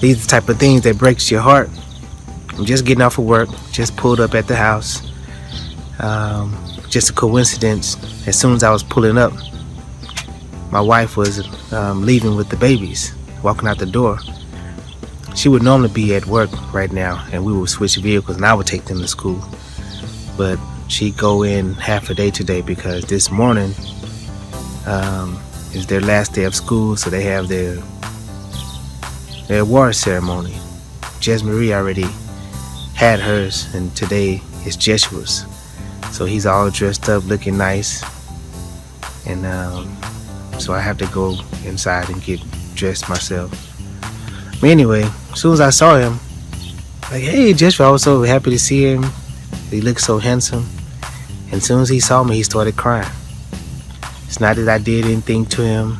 These are the type of things that breaks your heart. I'm just getting off of work, just pulled up at the house. Just a coincidence. As soon as I was pulling up, my wife was leaving with the babies, walking out the door. She would normally be at work right now, and we would switch vehicles, and I would take them to school. But she'd go in half a day today because this morning is their last day of school, so they have their award ceremony. Jez Marie already had hers, and today is Jeshua's. So he's all dressed up, looking nice, and so I have to go inside and get dressed myself. But anyway, as soon as I saw him, like, hey, Joshua, I was so happy to see him. He looked so handsome. And as soon as he saw me, he started crying. It's not that I did anything to him,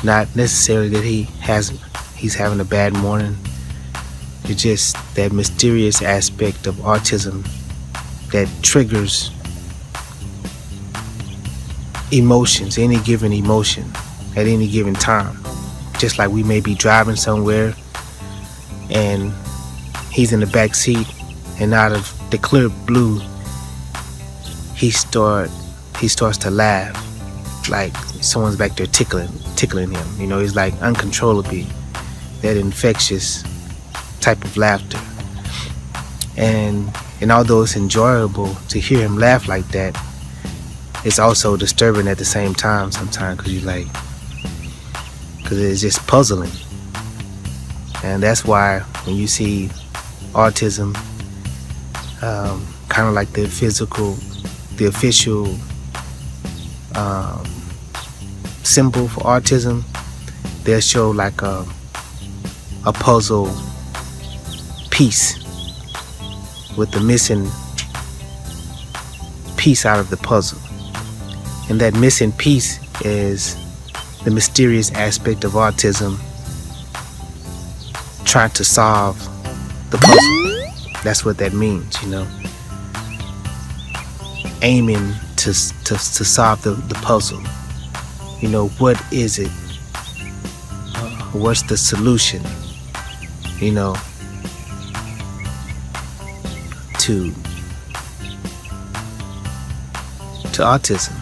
not necessarily that he's having a bad morning. It's just that mysterious aspect of autism that triggers emotions, any given emotion at any given time. Just like we may be driving somewhere and he's in the back seat, and out of the clear blue he starts to laugh like someone's back there tickling him. You know, he's like uncontrollably, that infectious type of laughter. And although it's enjoyable to hear him laugh like that, it's also disturbing at the same time sometimes, because it's just puzzling. And that's why when you see autism, kind of like the official symbol for autism, they'll show like a puzzle piece with the missing piece out of the puzzle. And that missing piece is the mysterious aspect of autism trying to solve the puzzle. That's what that means, you know. Aiming to solve the puzzle. You know, what is it? What's the solution? You know, to autism,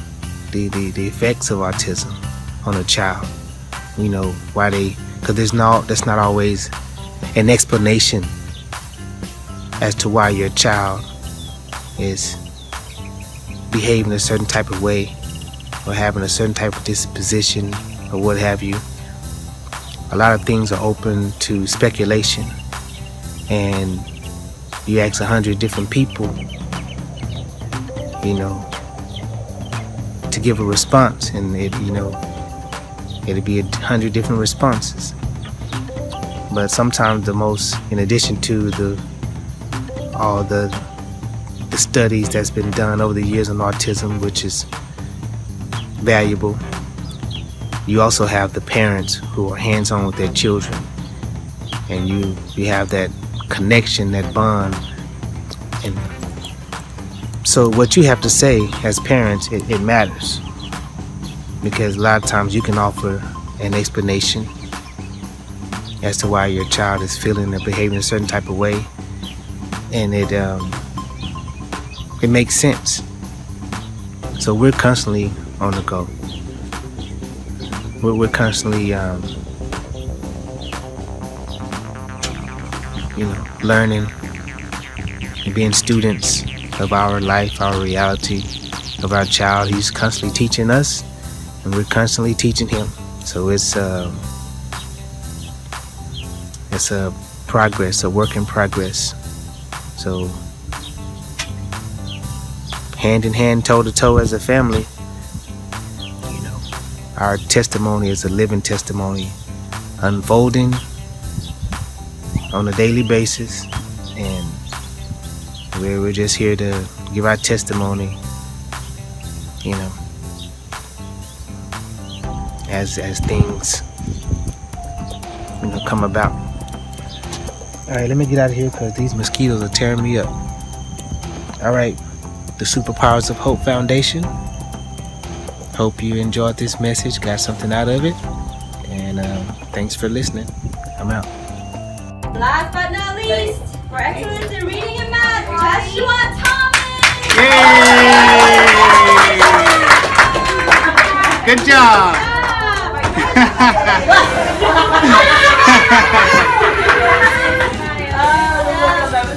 the effects of autism on a child. You know, why because that's not always an explanation as to why your child is behaving a certain type of way or having a certain type of disposition or what have you. A lot of things are open to speculation, and you ask 100 different people, you know, to give a response, and it'll be 100 different responses. But sometimes in addition to all the studies that's been done over the years on autism, which is valuable, you also have the parents who are hands-on with their children, and you have that connection, that bond. And so what you have to say as parents, it matters, because a lot of times you can offer an explanation as to why your child is feeling or behaving a certain type of way, and it makes sense. So we're constantly on the go. We're constantly learning and being students of our life, our reality, of our child. He's constantly teaching us, and we're constantly teaching him. So it's a progress, a work in progress. So hand in hand, toe to toe as a family, our testimony is a living testimony, unfolding on a daily basis, and we're just here to give our testimony, as things come about. All right, let me get out of here because these mosquitoes are tearing me up. All right, the Superpowers of Hope Foundation. Hope you enjoyed this message, got something out of it, and thanks for listening. I'm out. Last but not least, for excellence in reading and math, Joshua Thomas. Yay! Good job.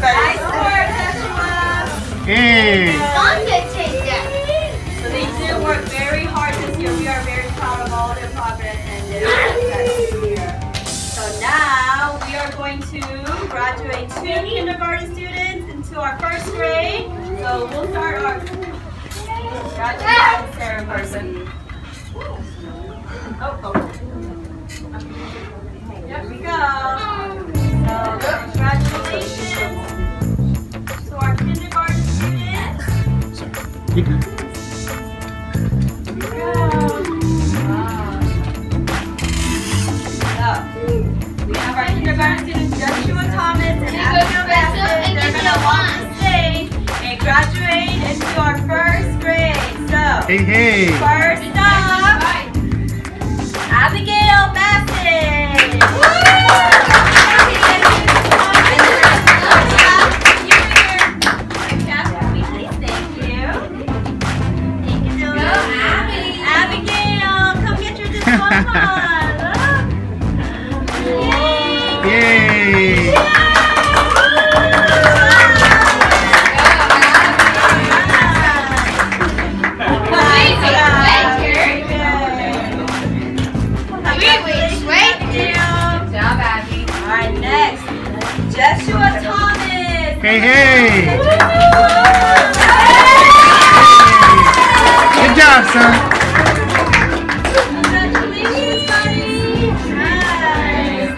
Nice work, Joshua. Hey. So they did work very hard this year. We are very proud of all their progress and their success this year. So now we are going to graduate 2 kindergarten students into our 1st grade. So we'll start our graduation ceremony. Oh. Here we go. So congratulations to our kindergarten students. You good. We have our kindergarten students Joshua Thomas and Abigail Bassett. They're going to walk the stage and graduate into our 1st grade. So, Hey. first up, Abigail Bassett. Thank you. Abigail, come get your diploma. Yay. Alright, next, Joshua Thomas. Hey. Good job, son. Congratulations, buddy. Nice.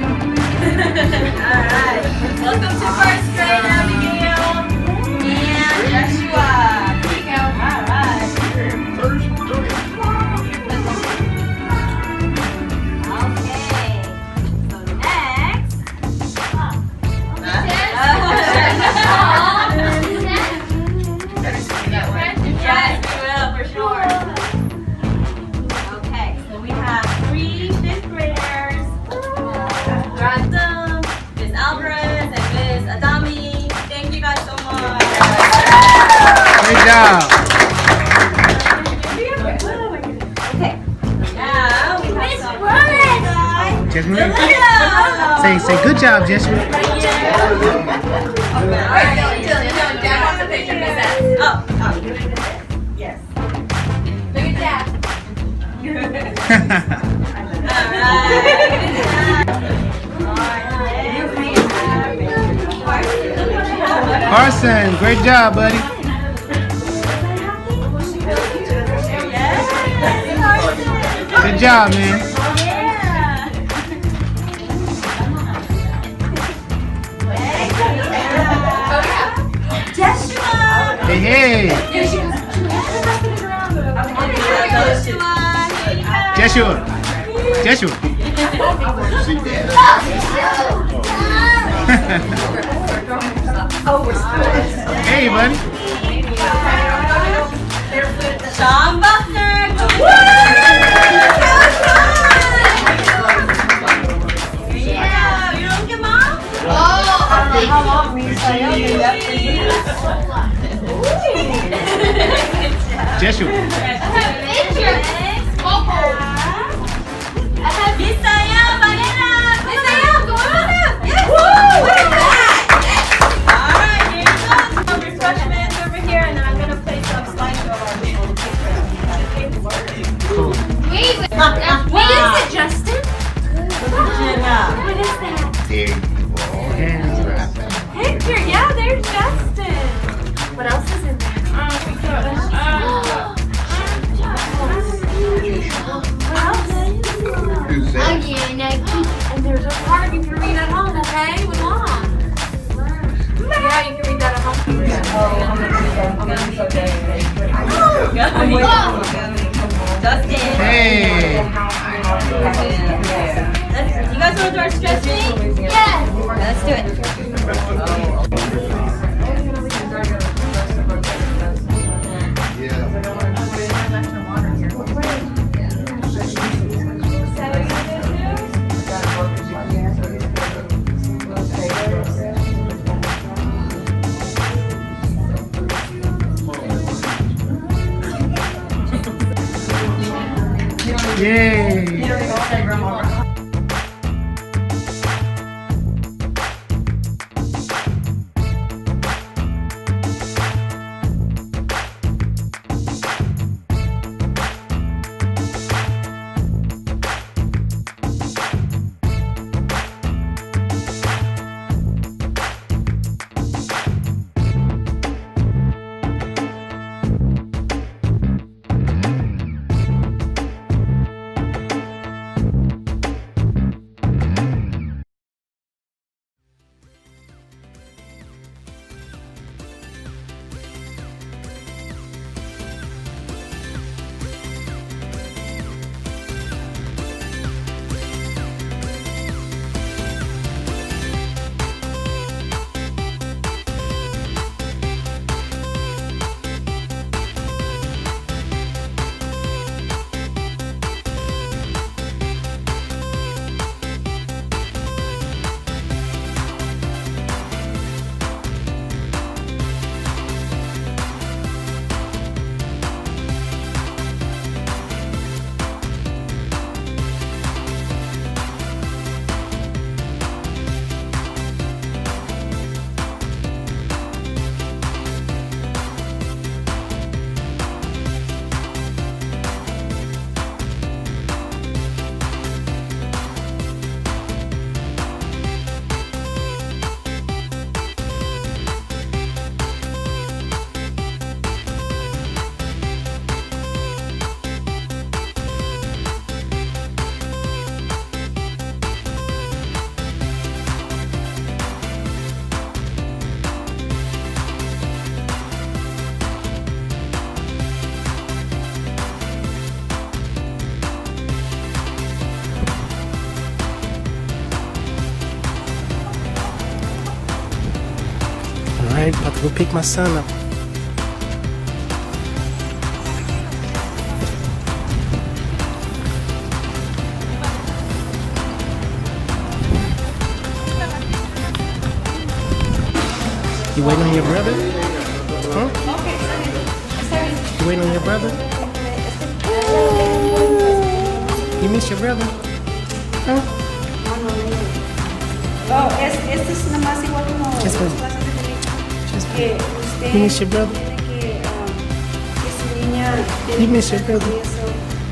Alright, welcome to 1st grade, Abigail and Joshua. Here you go. Alright. Okay, so next. Yes, we will, for sure. Okay, so we have 3 5th graders. Ransom, Ms. Alvarez, and Ms. Adami. Thank you guys so much. Great job. Okay, now we have some guys. Jasmine. Say Say good job, Jasmine. Yes. Carson, great job, buddy. Good job, man. Joshua! Hey. Joshua. Hey, buddy. Sean Buckner! Yeah, you don't get mom? Joshua. Misael Varela! Misael, go on up! Yes! Alright, here you go. Some refreshments over here, and then I'm gonna play some slideshow on Cool. What is it, Justin? Jenna. What is that? There you go. Hands right. Hector, yeah, there's Justin. What else is in there? And there's a card you can read at home, okay? With Mom. Yeah, you can read that at home. Justin. Hey. You guys want to do our stretching? Yes. Let's do it. Yay! Alright, about to go pick my son up. You waiting on your brother? Huh? You waiting on your brother? You miss your brother? Huh? Oh, este es nomás igual como Just las wait. clases de derecho. Just Que wait. usted You miss your brother? tiene que su niña You tiene miss que your brother? eso,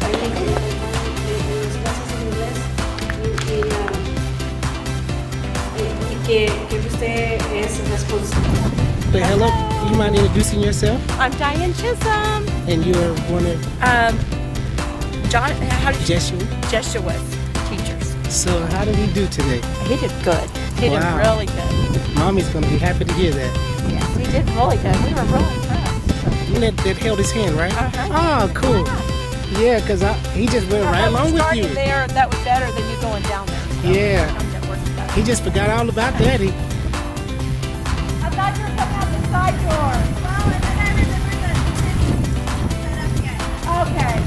ahí en las clases de inglés y que usted es responsable. Wait, hello. You mind introducing yourself? I'm Diane Chisholm. And you are one of John, how did Jeshua's. teachers? So how did he do today? He did good. He did Wow. really good. Mommy's gonna be happy to hear that. Yes, he did really good. We were really impressed. You that held his hand, right? Uh-huh. Oh, cool. Yeah, because he just went right along with you. There, that was better than you going down there. So Yeah. that worked better. He just forgot all about Daddy. I thought you were coming out the side door. Okay.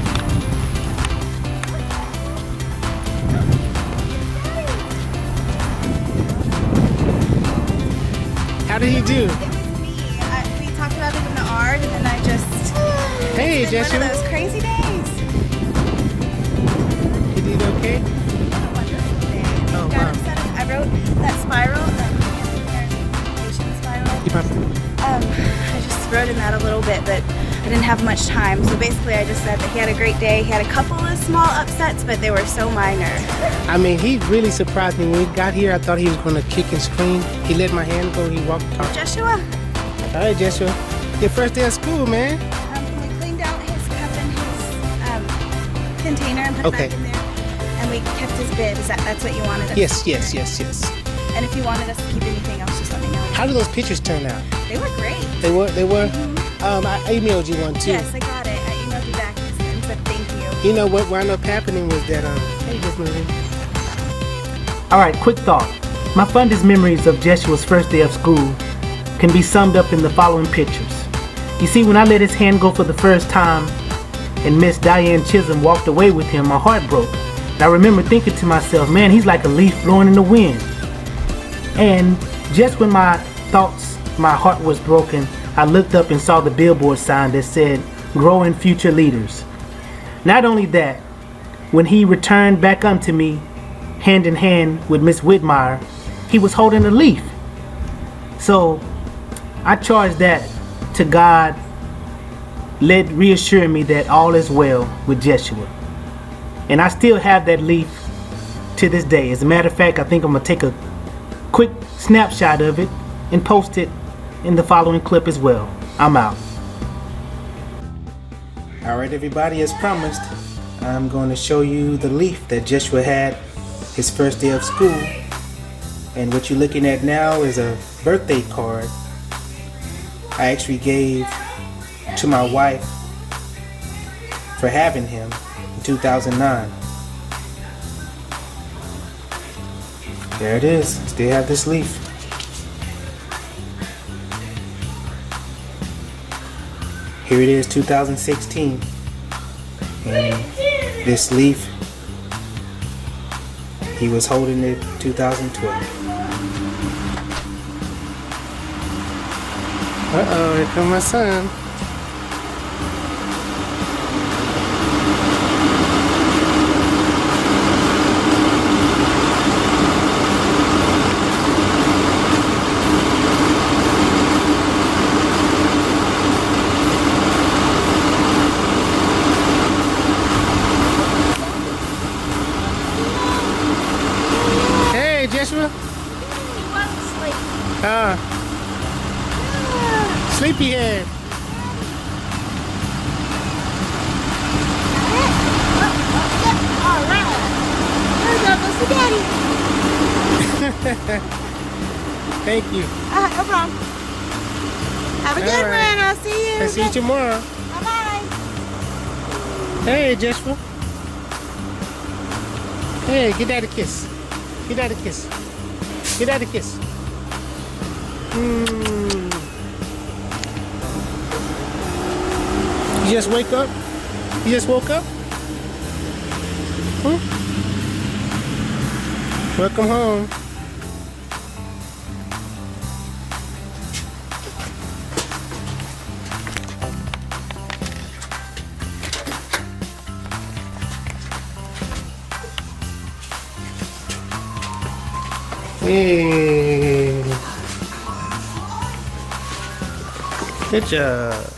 How did he do? It was me. We talked about it in the art, and then I just. Hey, it's been Jeshua. one of those crazy days. He did okay? Oh, Got wow. him set up. I wrote that spiral, the communication spiral. You probably- I just wrote in that a little bit, but I didn't have much time. So basically, I just said that he had a great day. He had a couple of small upsets, but they were so minor. I mean, he really surprised me. When we got here, I thought he was going to kick and scream. He let my hand go. He walked off. Joshua, All right, Jeshua. Your first day of school, man. we cleaned out his cup and his container and put Okay. it back in there. And we kept his bib. That's what you wanted us Yes, to yes, do? yes, yes. And if you wanted us to keep anything else, just let me know. How did those pictures turn out? They were great. They were? They were? I emailed you one, too. Yes, I got it. I emailed you back and said thank you. You know what wound up happening was that, hey, just moving. Alright, quick thought. My fondest memories of Jeshua's first day of school can be summed up in the following pictures. You see, when I let his hand go for the first time and Miss Diane Chisholm walked away with him, my heart broke. And I remember thinking to myself, man, he's like a leaf blowing in the wind. And just when my heart was broken, I looked up and saw the billboard sign that said, Growing Future Leaders. Not only that, when he returned back unto me, hand in hand with Miss Whitmire, he was holding a leaf. So I charge that to God, let reassure me that all is well with Jeshua. And I still have that leaf to this day. As a matter of fact, I think I'm gonna take a quick snapshot of it and post it in the following clip as well. I'm out. Alright everybody, as promised, I'm going to show you the leaf that Jeshua had his first day of school. And what you're looking at now is a birthday card I actually gave to my wife for having him in 2009. There it is. Still have this leaf. Here it is, 2016. And this leaf, he was holding it 2012. Uh-oh, here comes my son. Hey, Joshua. He wasn't asleep. Sleepyhead. All right. Here we go. Go see Daddy. Thank you. No problem. Have a good All right. one. I'll see you. I'll see you tomorrow. Bye-bye. Hey, Joshua. Hey, get that a kiss. Get that a kiss. Get that a kiss. You just wake up? You just woke up? Welcome home. Hey. Good job.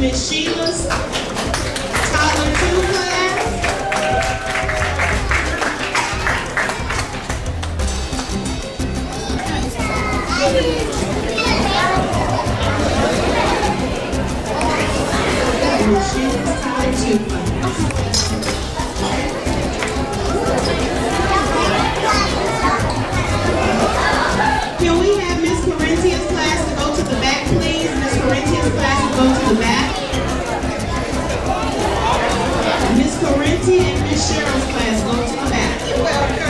Miss Sheila's Toddler 2 class. Miss Sheila's Toddler 2 class. Can we have Miss Corinthia's class to go to the back, please? Miss Corinthia's class to go to the back. Miss Corinthia and Miss Cheryl's class go to the back. You're welcome.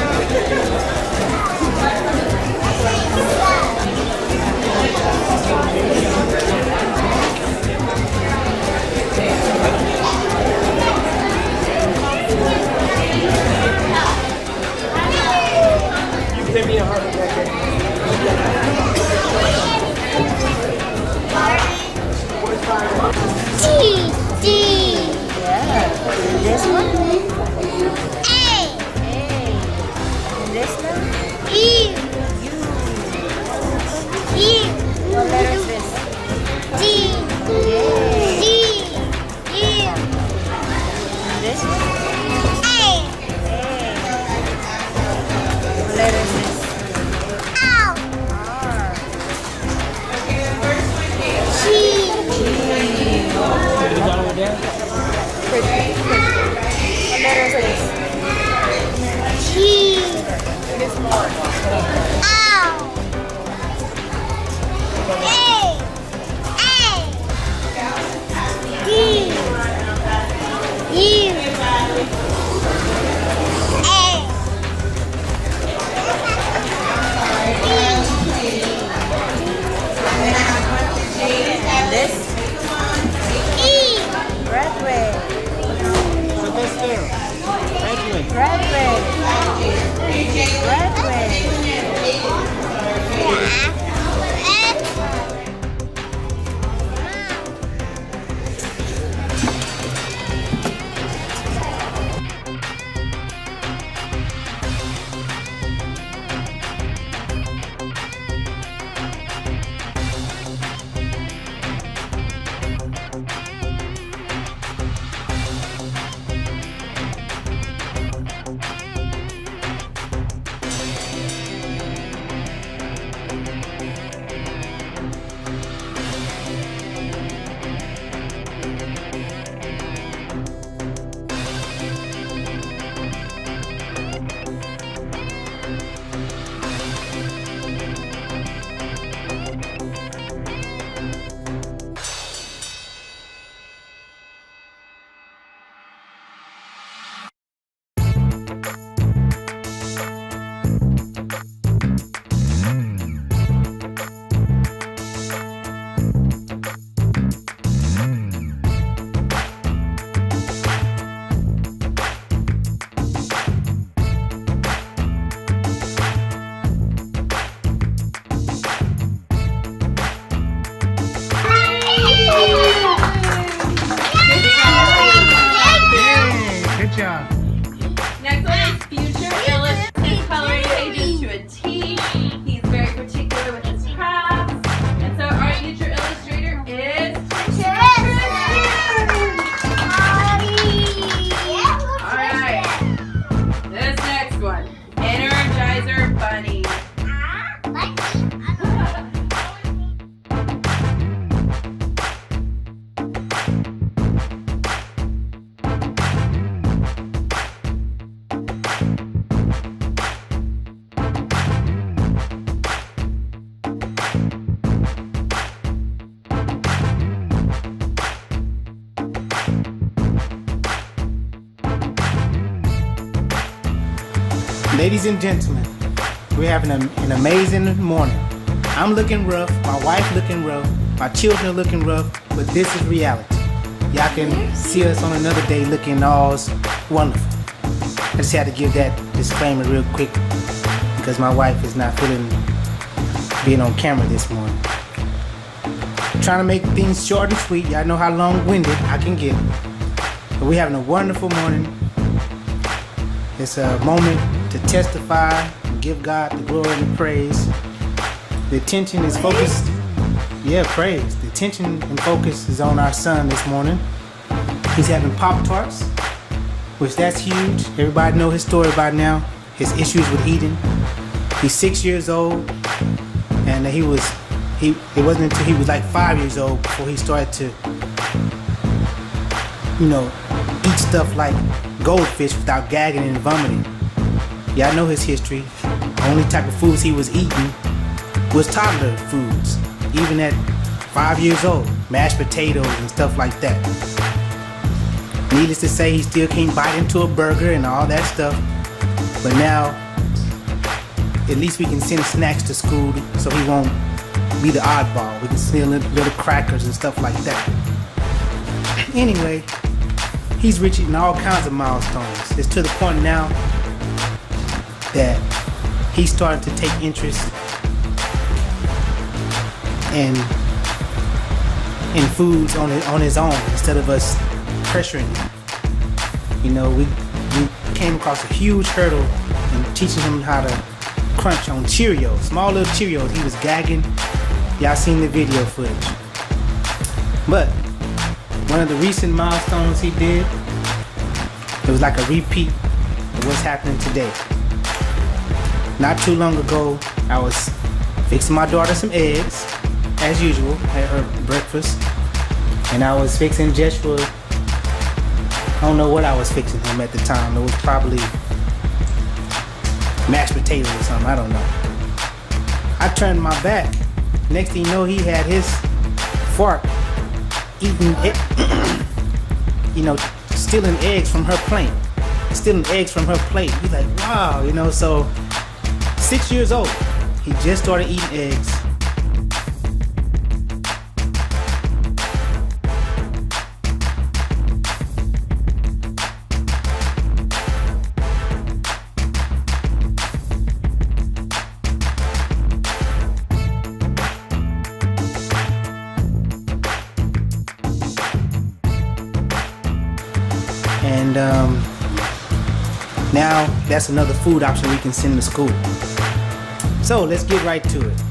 Ladies and gentlemen, we're having an amazing morning. I'm looking rough, my wife looking rough, my children are looking rough, but this is reality. Y'all can see us on another day looking all wonderful. I just had to give that disclaimer real quick because my wife is not feeling being on camera this morning. Trying to make things short and sweet. Y'all know how long-winded I can get. But we're having a wonderful morning. It's a moment to testify and give God the glory and the praise. The attention is focused. Yeah, praise. The attention and focus is on our son this morning. He's having Pop-Tarts, which that's huge. Everybody know his story by now. His issues with eating. He's 6 years old, and it wasn't until he was like 5 years old before he started to, eat stuff like goldfish without gagging and vomiting. Y'all know his history. The only type of foods he was eating was toddler foods, even at 5 years old, mashed potatoes and stuff like that. Needless to say, he still can't bite into a burger and all that stuff, but now at least we can send snacks to school so he won't be the oddball. We can send little crackers and stuff like that. Anyway, he's reaching all kinds of milestones. It's to the point now that he's starting to take interest in foods on his own instead of us pressuring him. We came across a huge hurdle in teaching him how to crunch on Cheerios, small little Cheerios. He was gagging. Y'all seen the video footage. But one of the recent milestones he did, it was like a repeat of what's happening today. Not too long ago, I was fixing my daughter some eggs, as usual, at her breakfast. And I was fixing Joshua, I don't know what I was fixing him at the time. It was probably mashed potatoes or something, I don't know. I turned my back. Next thing you know, he had his fork eating it, stealing eggs from her plate. He's like, wow, so 6 years old, he just started eating eggs. And now that's another food option we can send to school. So let's get right to it.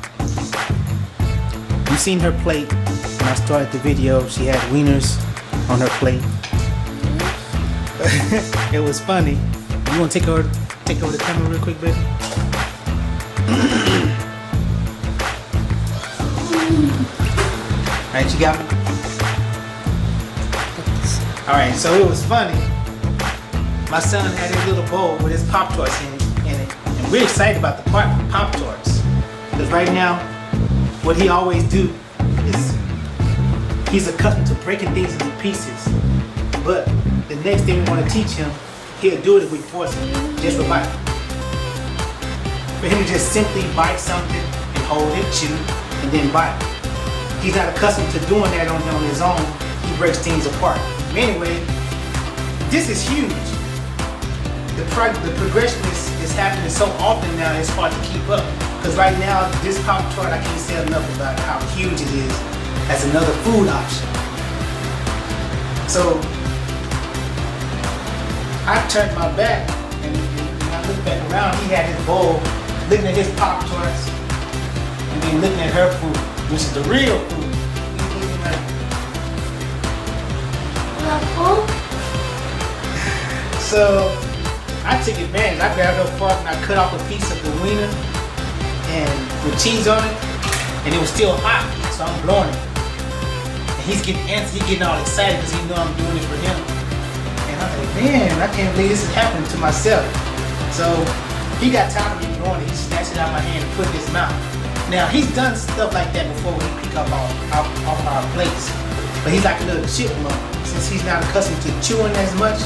You seen her plate when I started the video. She had wieners on her plate. It was funny. You want to take over the camera real quick, baby? Alright, you got me? Alright, so it was funny. My son had his little bowl with his Pop-Tarts in it. And we're excited about the Pop-Tarts. Because right now, what he always do is he's accustomed to breaking things into pieces. But the next thing we want to teach him, he'll do it if we force him, just for biting. For him to just simply bite something and hold it, chew, and then bite. He's not accustomed to doing that on his own. He breaks things apart. Anyway, this is huge. The progression is happening so often now, it's hard to keep up. Because right now, this Pop-Tart, I can't say enough about how huge it is as another food option. So, I turned my back, and when I looked back around, he had his bowl, looking at his Pop-Tarts, and then looking at her food, which is the real food. He's looking like, so, I took advantage. I grabbed a fork and I cut off a piece of the wiener and with cheese on it, and it was still hot, so I'm blowing it. And he's getting antsy, he's getting all excited because he know I'm doing it for him. And I'm like, man, I can't believe this is happening to myself. So he got tired of me blowing it. He snatched it out of my hand and put it in his mouth. Now he's done stuff like that before when he pick up off our plates, but he's like a little chipmunk. Since he's not accustomed to chewing as much,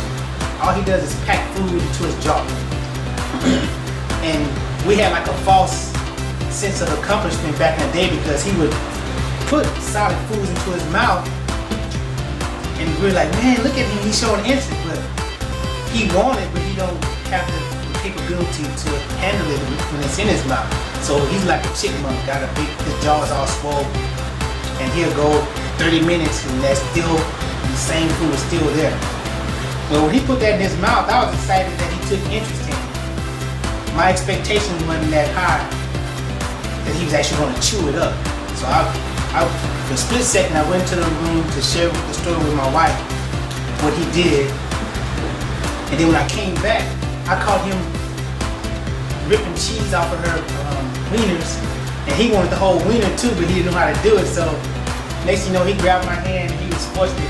all he does is pack food into his jaw. And we had like a false sense of accomplishment back in the day because he would put solid foods into his mouth, and we were like, man, look at him, he's showing interest, but he wanted, but he don't have the capability to handle it when it's in his mouth. So he's like a chipmunk, got a big, his jaw's all swole, and he'll go 30 minutes and that's still, the same food is still there. But when he put that in his mouth, I was excited that he took interest in it. My expectation wasn't that high, that he was actually going to chew it up. So for a split second, I went to the room to share the story with my wife, what he did. And then when I came back, I caught him ripping cheese off of her wieners, and he wanted the whole wiener too, but he didn't know how to do it. So next thing you know, he grabbed my hand and he was forced to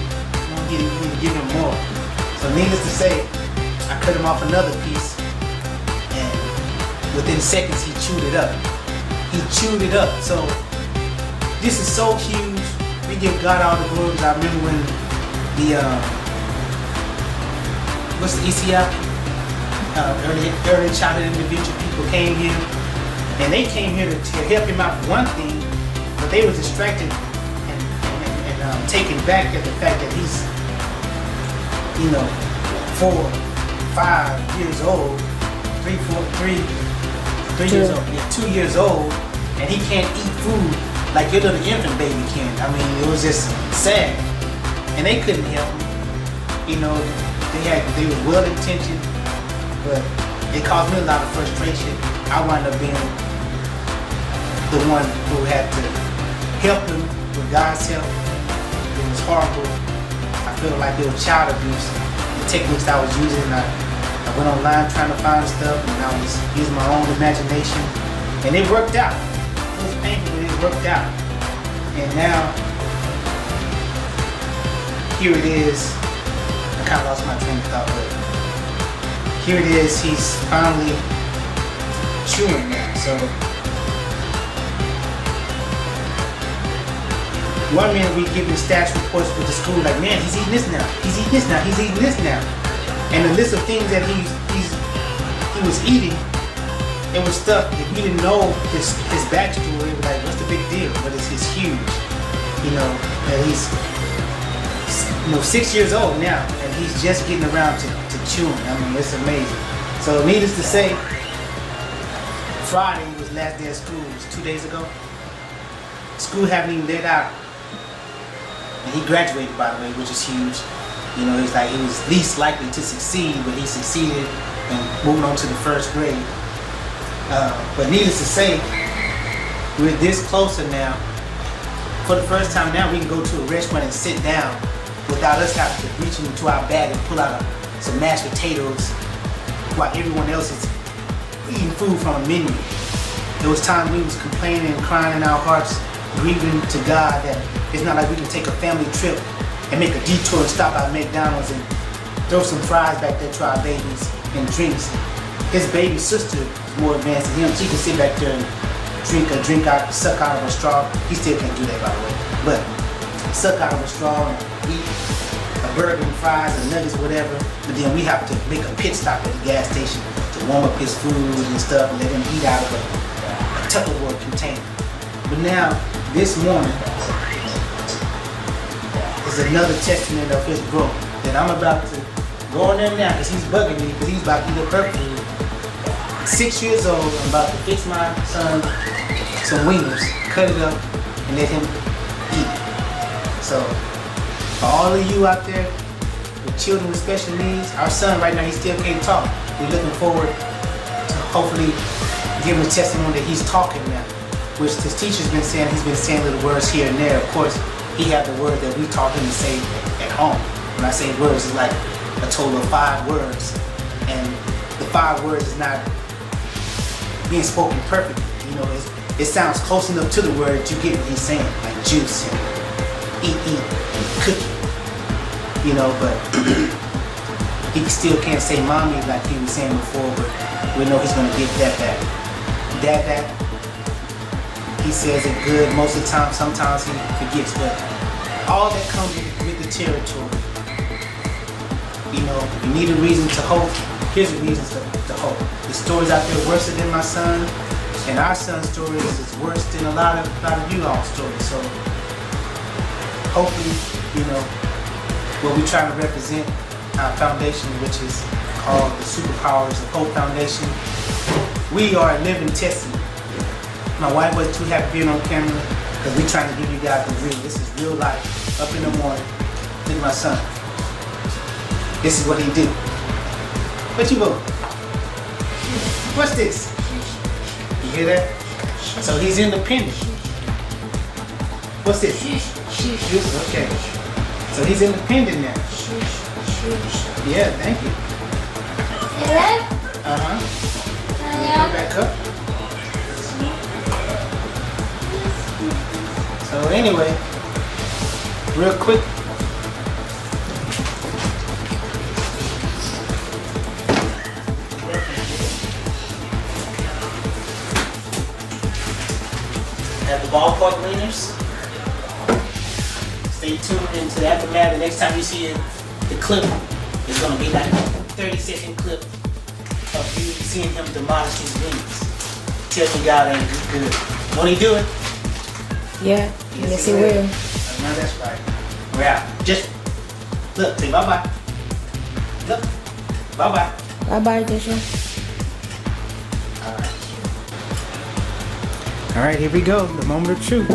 give him more. So needless to say, I cut him off another piece, and within seconds he chewed it up. He chewed it up. So this is so huge. We give God all the glory. I remember when the what's the ECI? Early childhood individual people came here, and they came here to help him out for one thing, but they were distracted and taken back at the fact that he's, 4, 5 years old, 3 years old, 2 years old, and he can't eat food like your little infant baby can. I mean, it was just sad, and they couldn't help him. They were well intentioned, but it caused me a lot of frustration. I wound up being the one who had to help him with God's help. It was horrible. I feel like it was child abuse. The techniques I was using, I went online trying to find stuff, and I was using my own imagination, and it worked out. It was painful, but it worked out. And now, here it is. I kind of lost my train of thought, but here it is, he's finally chewing now. So, one minute we give the stats reports with the school, like, man, he's eating this now, he's eating this now, he's eating this now. And the list of things that he was eating, it was stuff, if you didn't know his backstory, it was like, what's the big deal? But it's huge, and he's 6 years old now, and he's just getting around to chewing. I mean, it's amazing. So needless to say, Friday was last day of school. It was 2 days ago. School haven't even let out. And he graduated, by the way, which is huge. He's like, he was least likely to succeed, but he succeeded and moved on to the first grade. But needless to say, we're this closer now. For the first time now, we can go to a restaurant and sit down without us having to reach into our bag and pull out some mashed potatoes while everyone else is eating food from a menu. There was time we was complaining and crying in our hearts, grieving to God that it's not like we can take a family trip and make a detour and stop at McDonald's and throw some fries back there to our babies and drinks. His baby sister is more advanced than him. She can sit back there and suck out of a straw. He still can't do that, by the way. But suck out of a straw and eat a burger and fries and nuggets or whatever. But then we have to make a pit stop at the gas station to warm up his food and stuff and let him eat out of a Tupperware container. But now, this morning, is another testament of his growth that I'm about to go in there now because he's bugging me because he's about to eat up her food. 6 years old, I'm about to fix my son some wieners, cut it up, and let him eat. So, for all of you out there with children with special needs, our son right now, he still can't talk. We're looking forward to hopefully giving a testimony that he's talking now, which his teacher's been saying, he's been saying little words here and there. Of course, he had the word that we taught him to say at home. When I say words, it's like a total of 5 words. And the 5 words is not being spoken perfectly. It sounds close enough to the word that you get what he's saying, like juice and eat and cookie. But he still can't say mommy like he was saying before, but we know he's gonna get that back. That he says it good most of the time, sometimes he forgets, but all that comes with the territory. If you need a reason to hope, here's the reasons to hope. The stories out there worse than my son, and our son's stories is worse than a lot of you all's stories. So hopefully, you know, what we try to represent, our foundation, which is called the Superpowers of Hope Foundation. We are a living testament. My wife wasn't too happy being on camera because we're trying to give you guys the real. This is real life. Up in the morning, look at my son. This is what he do. What you vote? What's this? You hear that? So he's independent. What's this? Okay. So he's independent now. Yeah, thank you. Uh-huh. Come back up. So anyway, real quick. Have the ballpark winners. Stay tuned into the aftermath. The next time you see the clip, it's gonna be like a 30-second clip of you seeing him demolish his wings. Tell me God ain't good. Won't he do it? Yeah, yes he will. No, that's right. We're out. Just look, say bye-bye. Look, bye-bye. Bye-bye, Joshua. All right, here we go. The moment of truth.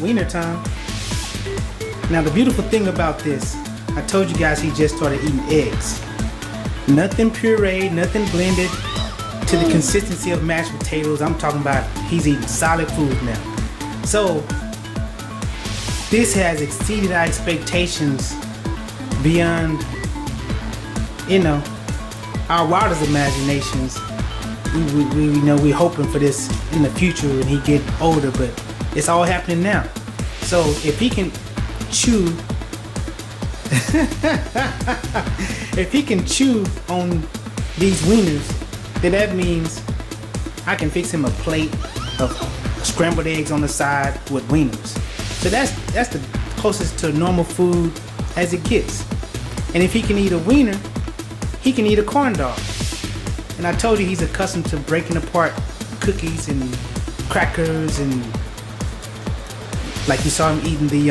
Wiener time. Now, the beautiful thing about this, I told you guys he just started eating eggs. Nothing pureed, nothing blended to the consistency of mashed potatoes. I'm talking about he's eating solid food now. So, this has exceeded our expectations beyond, you know, our wildest imaginations. We know we're hoping for this in the future when he get older, but it's all happening now. So if he can chew, if he can chew on these wieners, then that means I can fix him a plate of scrambled eggs on the side with wieners. So that's the closest to normal food as it gets. And if he can eat a wiener, he can eat a corn dog. And I told you he's accustomed to breaking apart cookies and crackers, and like you saw him eating the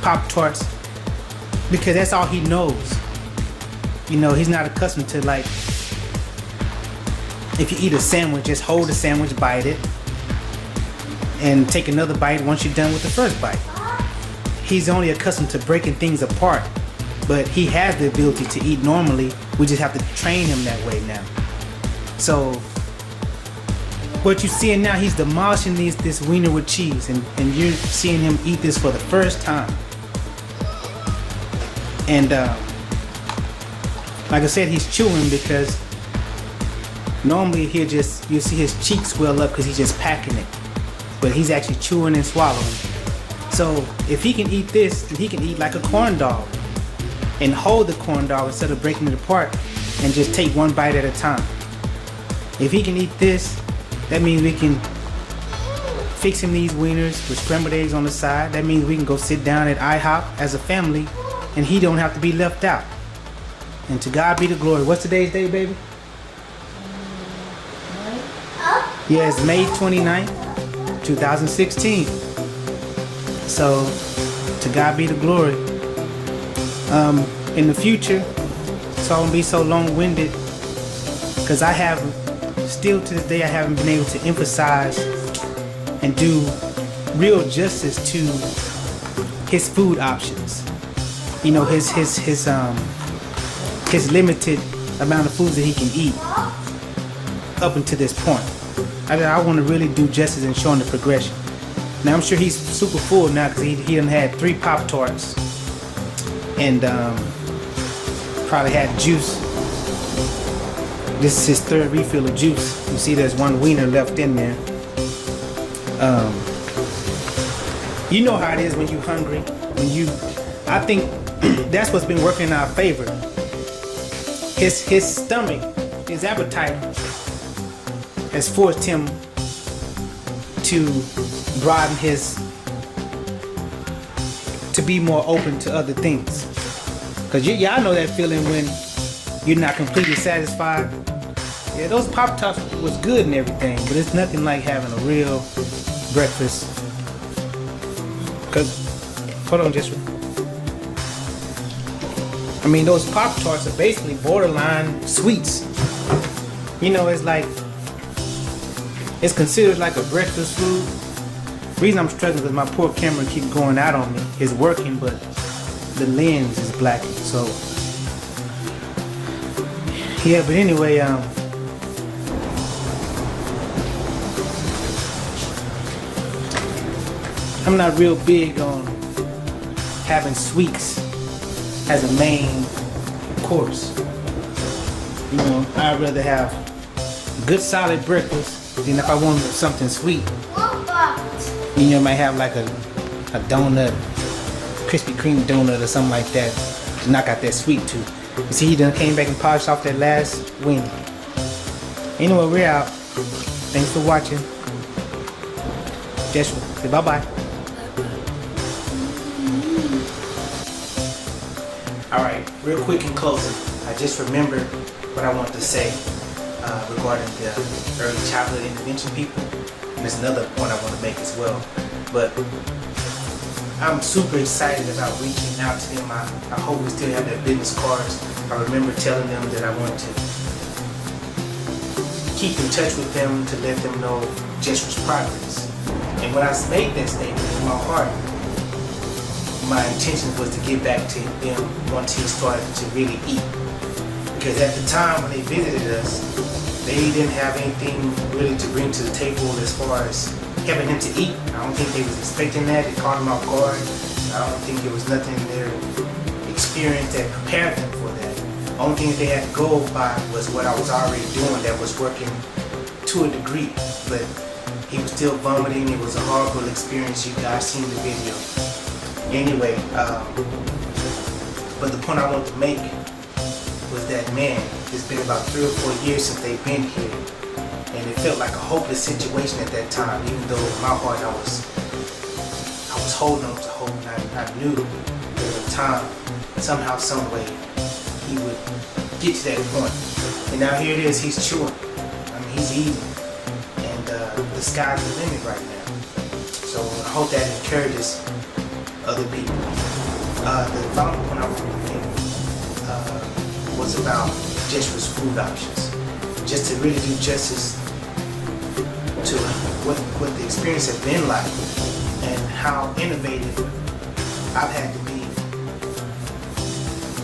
Pop-Tarts, because that's all he knows. You know, he's not accustomed to, like, if you eat a sandwich, just hold the sandwich, bite it, and take another bite once you're done with the first bite. He's only accustomed to breaking things apart, but he has the ability to eat normally. We just have to train him that way now. So what you're seeing now, he's demolishing this wiener with cheese, and you're seeing him eat this for the first time. And like I said, he's chewing because normally you'll see his cheeks swell up because he's just packing it, but he's actually chewing and swallowing. So if he can eat this, then he can eat like a corn dog and hold the corn dog instead of breaking it apart and just take one bite at a time. If he can eat this, that means we can fix him these wieners with scrambled eggs on the side. That means we can go sit down at IHOP as a family and he don't have to be left out. And to God be the glory. What's today's day, baby? Yeah, it's May 29th, 2016. So, to God be the glory. In the future, so I won't be so long-winded, because still to this day, I haven't been able to emphasize and do real justice to his food options. You know, his limited amount of foods that he can eat up until this point. I want to really do justice and show him the progression. Now I'm sure he's super full now because he done had 3 Pop-Tarts and probably had juice. This is his 3rd refill of juice. You see there's 1 wiener left in there. You know how it is when you're hungry. I think that's what's been working in our favor. His stomach, his appetite has forced him to broaden to be more open to other things. Cause y'all know that feeling when you're not completely satisfied. Yeah, those Pop-Tarts was good and everything, but it's nothing like having a real breakfast. Cause, hold on, just. I mean, those Pop-Tarts are basically borderline sweets. You know, it's like, it's considered like a breakfast food. The reason I'm struggling is my poor camera keeps going out on me. It's working, but the lens is blackened. So, yeah, but anyway, I'm not real big on having sweets as a main course. You know, I'd rather have a good solid breakfast than if I wanted something sweet. You know, I might have like a donut, Krispy Kreme donut or something like that to knock out that sweet tooth. You see, he done came back and polished off that last wing. Anyway, we're out. Thanks for watching. Joshua, say bye-bye. Alright, real quick in closing, I just remembered what I wanted to say regarding the early childhood intervention people. And there's another point I want to make as well. But I'm super excited about reaching out to them. I hope we still have their business cards. I remember telling them that I want to keep in touch with them to let them know Jeshua's progress. And when I made that statement in my heart, my intention was to get back to them once he started to really eat. Because at the time when they visited us, they didn't have anything really to bring to the table as far as having him to eat. I don't think they was expecting that. It caught them off guard. I don't think there was nothing in their experience that prepared them for that. The only thing that they had to go by was what I was already doing that was working to a degree. But he was still vomiting. It was a horrible experience. You guys seen the video. Anyway, but the point I wanted to make was that, man, it's been about 3 or 4 years since they've been here, and it felt like a hopeless situation at that time. Even though in my heart I was holding on to hope, and I knew that in time, somehow, some way, he would get to that point. And now here it is, he's chewing. I mean, he's eating, and the sky's the limit right now. So I hope that encourages other people. The final point I wanted to make was about Jeshua's food options. Just to really do justice to what the experience has been like and how innovative I've had to be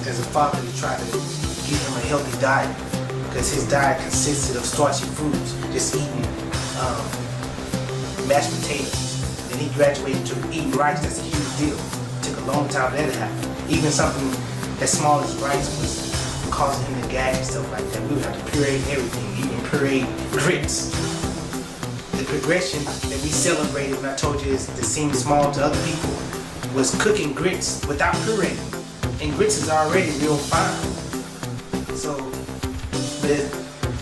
as a father to try to give him a healthy diet, because his diet consisted of starchy foods, just eating mashed potatoes. Then he graduated to eating rice. That's a huge deal. It took a long time for that to happen. Even something as small as rice was causing him to gag and stuff like that. We would have to puree everything, even puree grits. The progression that we celebrated when I told you is to seem small to other people was cooking grits without puree. And grits is already real fine. So, but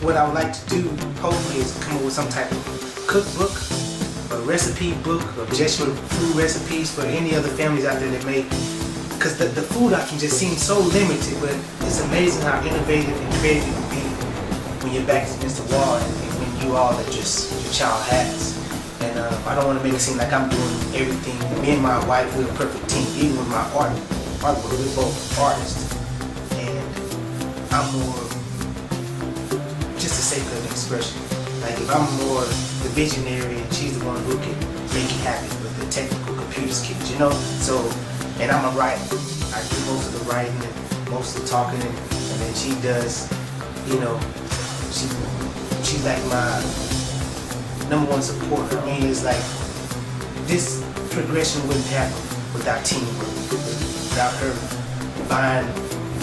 what I would like to do, hopefully, is come up with some type of cookbook, a recipe book of Jeshua food recipes for any other families out there that make, because the food option just seems so limited, but it's amazing how innovative and creative you can be when your back is against the wall and when you all that just your child has. And I don't want to make it seem like I'm doing everything. Me and my wife, we're a perfect team, even with my art work, we're both artists. And I'm more just a sacred expression. Like if I'm more the visionary and she's the one who can make it happen with the technical computer skills, you know? So, and I'm a writer. I do most of the writing and most of the talking, and then she does, you know, she's like my #1 supporter. I mean, it's like this progression wouldn't happen without teamwork, without her buying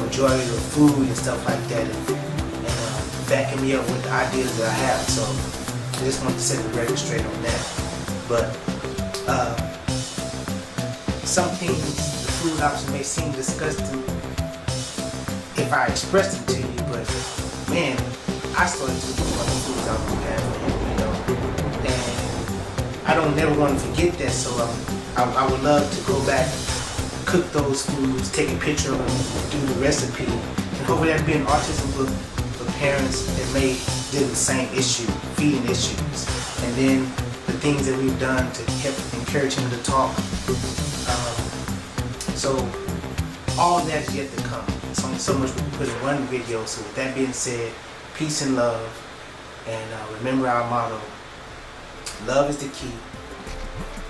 majority of the food and stuff like that, and backing me up with the ideas that I have. So I just want to set the record straight on that. But some things, the food option may seem disgusting if I express them to you, but man, I started to do other foods out there, you know, and I don't never want to forget that. So I would love to go back, cook those foods, take a picture of them, do the recipe, And hopefully that being autism book for parents that may deal with the same issue, feeding issues. And then the things that we've done to help encourage him to talk. So all that is yet to come. It's only so much we can put in one video. So with that being said, peace and love. And remember our motto, love is the key.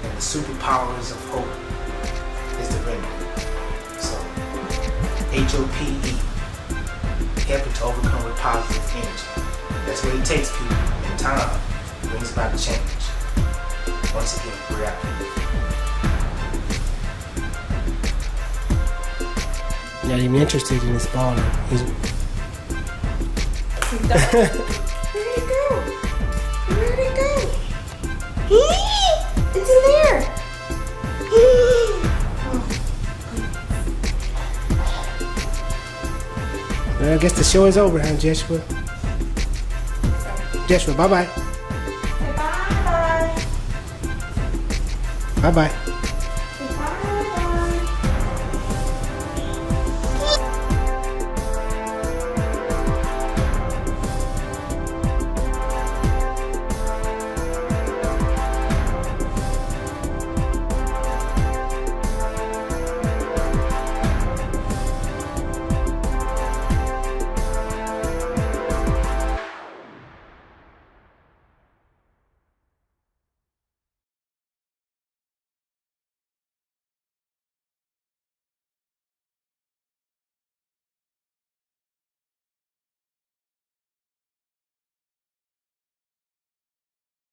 And the superpowers of hope is the remedy. So, HOPE, helping to overcome with positive energy. That's what it takes, people. And time brings about change. Once again, we're out. Not even interested in this ball. He's Where'd it go? Where'd it go? It's in there. Well, I guess the show is over, huh, Joshua? Joshua, bye-bye. Bye-bye. Bye-bye.